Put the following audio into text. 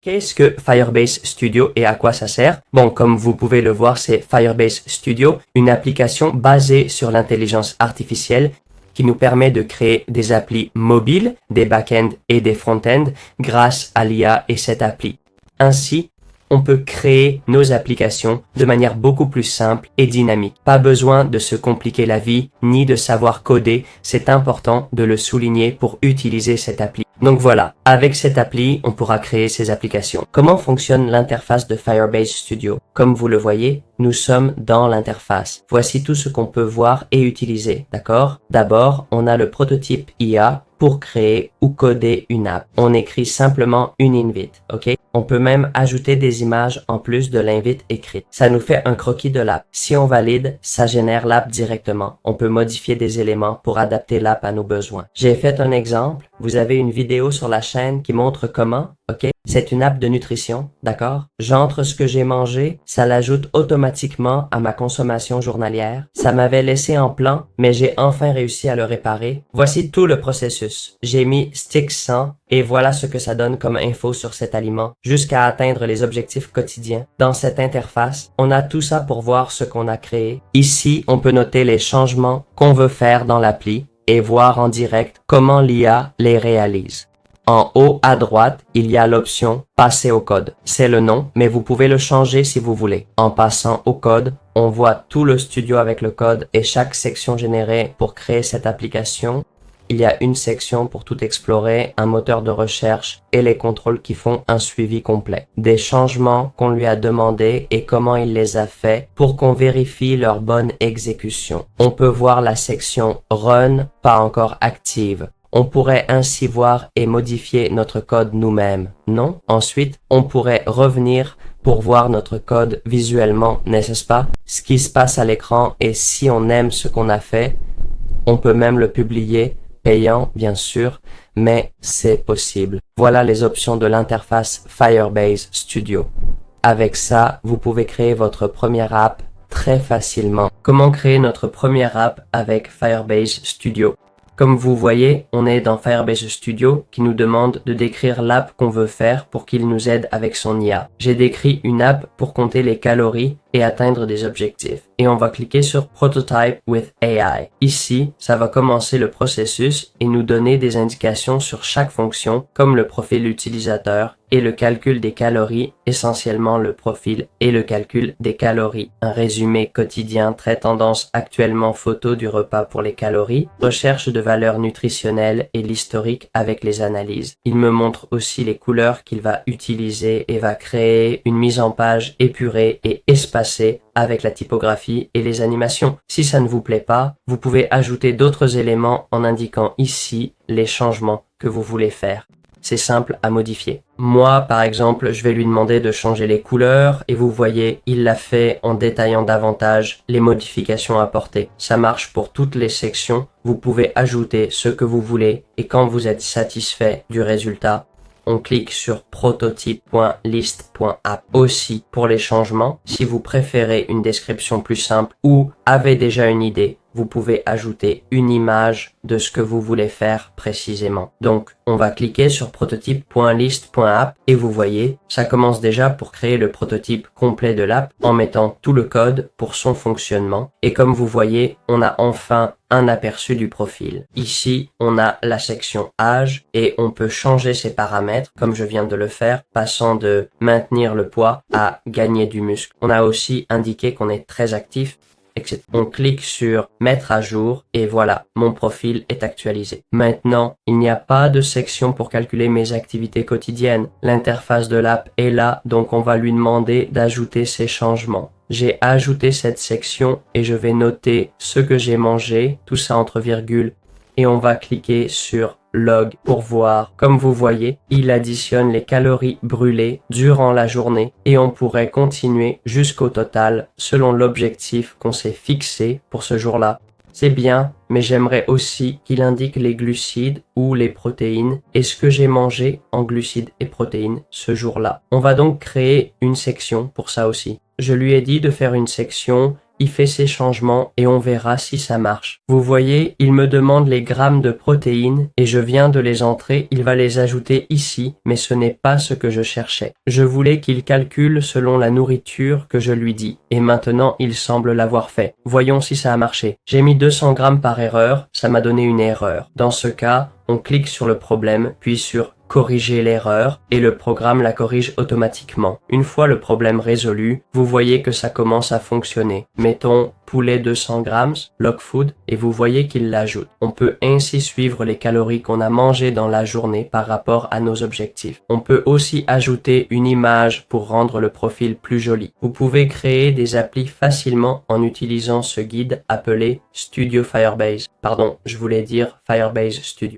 Qu'est-ce que Firebase Studio et à quoi ça sert? Bon, comme vous pouvez le voir, c'est Firebase Studio, une application basée sur l'intelligence artificielle qui nous permet de créer des applis mobiles, des back-end et des front-end grâce à l'IA et cette appli. Ainsi, on peut créer nos applications de manière beaucoup plus simple et dynamique. Pas besoin de se compliquer la vie ni de savoir coder, c'est important de le souligner pour utiliser cette appli. Donc voilà, avec cette appli, on pourra créer ces applications. Comment fonctionne l'interface de Firebase Studio? Comme vous le voyez, nous sommes dans l'interface. Voici tout ce qu'on peut voir et utiliser, d'accord? D'abord, on a le prototype IA pour créer ou coder une app. On écrit simplement une invite, ok? On peut même ajouter des images en plus de l'invite écrite. Ça nous fait un croquis de l'app. Si on valide, ça génère l'app directement. On peut modifier des éléments pour adapter l'app à nos besoins. J'ai fait un exemple. Vous avez une vidéo sur la chaîne qui montre comment, ok? C'est une app de nutrition, d'accord? J'entre ce que j'ai mangé, ça l'ajoute automatiquement à ma consommation journalière. Ça m'avait laissé en plan, mais j'ai enfin réussi à le réparer. Voici tout le processus. J'ai mis stick 100 et voilà ce que ça donne comme info sur cet aliment jusqu'à atteindre les objectifs quotidiens. Dans cette interface, on a tout ça pour voir ce qu'on a créé. Ici, on peut noter les changements qu'on veut faire dans l'appli et voir en direct comment l'IA les réalise. En haut à droite, il y a l'option « Passer au code ». C'est le nom, mais vous pouvez le changer si vous voulez. En passant au code, on voit tout le studio avec le code et chaque section générée pour créer cette application. Il y a une section pour tout explorer, un moteur de recherche et les contrôles qui font un suivi complet. Des changements qu'on lui a demandé et comment il les a faits pour qu'on vérifie leur bonne exécution. On peut voir la section « Run » pas encore active. On pourrait ainsi voir et modifier notre code nous-mêmes, non? Ensuite, on pourrait revenir pour voir notre code visuellement, n'est-ce pas? Ce qui se passe à l'écran et si on aime ce qu'on a fait, on peut même le publier, payant bien sûr, mais c'est possible. Voilà les options de l'interface Firebase Studio. Avec ça, vous pouvez créer votre première app très facilement. Comment créer notre première app avec Firebase Studio? Comme vous voyez, on est dans Firebase Studio qui nous demande de décrire l'app qu'on veut faire pour qu'il nous aide avec son IA. J'ai décrit une app pour compter les calories et atteindre des objectifs. Et on va cliquer sur Prototype with AI. Ici, ça va commencer le processus et nous donner des indications sur chaque fonction comme le profil utilisateur et le calcul des calories, essentiellement le profil et le calcul des calories. Un résumé quotidien très tendance actuellement photo du repas pour les calories, recherche de valeurs nutritionnelles et l'historique avec les analyses. Il me montre aussi les couleurs qu'il va utiliser et va créer une mise en page épurée et espacée avec la typographie et les animations. Si ça ne vous plaît pas, vous pouvez ajouter d'autres éléments en indiquant ici les changements que vous voulez faire. C'est simple à modifier. Moi, par exemple, je vais lui demander de changer les couleurs et vous voyez, il l'a fait en détaillant davantage les modifications apportées. Ça marche pour toutes les sections. Vous pouvez ajouter ce que vous voulez et quand vous êtes satisfait du résultat, on clique sur prototype.list.app aussi pour les changements. Si vous préférez une description plus simple ou avez déjà une idée, vous pouvez ajouter une image de ce que vous voulez faire précisément. Donc, on va cliquer sur prototype.list.app et vous voyez, ça commence déjà pour créer le prototype complet de l'app en mettant tout le code pour son fonctionnement. Et comme vous voyez, on a enfin un aperçu du profil. Ici, on a la section âge et on peut changer ses paramètres comme je viens de le faire, passant de maintenir le poids à gagner du muscle. On a aussi indiqué qu'on est très actif. On clique sur mettre à jour et voilà, mon profil est actualisé. Maintenant, il n'y a pas de section pour calculer mes activités quotidiennes. L'interface de l'app est là, donc on va lui demander d'ajouter ces changements. J'ai ajouté cette section et je vais noter ce que j'ai mangé, tout ça entre virgules, et on va cliquer sur log pour voir. Comme vous voyez, il additionne les calories brûlées durant la journée et on pourrait continuer jusqu'au total selon l'objectif qu'on s'est fixé pour ce jour-là. C'est bien, mais j'aimerais aussi qu'il indique les glucides ou les protéines et ce que j'ai mangé en glucides et protéines ce jour-là. On va donc créer une section pour ça aussi. Je lui ai dit de faire une section il fait ses changements et on verra si ça marche. Vous voyez, il me demande les grammes de protéines et je viens de les entrer, il va les ajouter ici, mais ce n'est pas ce que je cherchais. Je voulais qu'il calcule selon la nourriture que je lui dis, et maintenant il semble l'avoir fait. Voyons si ça a marché. J'ai mis 200 grammes par erreur, ça m'a donné une erreur. Dans ce cas, on clique sur le problème, puis sur corriger l'erreur et le programme la corrige automatiquement. Une fois le problème résolu, vous voyez que ça commence à fonctionner. Mettons poulet 200 grammes, log food, et vous voyez qu'il l'ajoute. On peut ainsi suivre les calories qu'on a mangées dans la journée par rapport à nos objectifs. On peut aussi ajouter une image pour rendre le profil plus joli. Vous pouvez créer des applis facilement en utilisant ce guide appelé Studio Firebase. Pardon, je voulais dire Firebase Studio.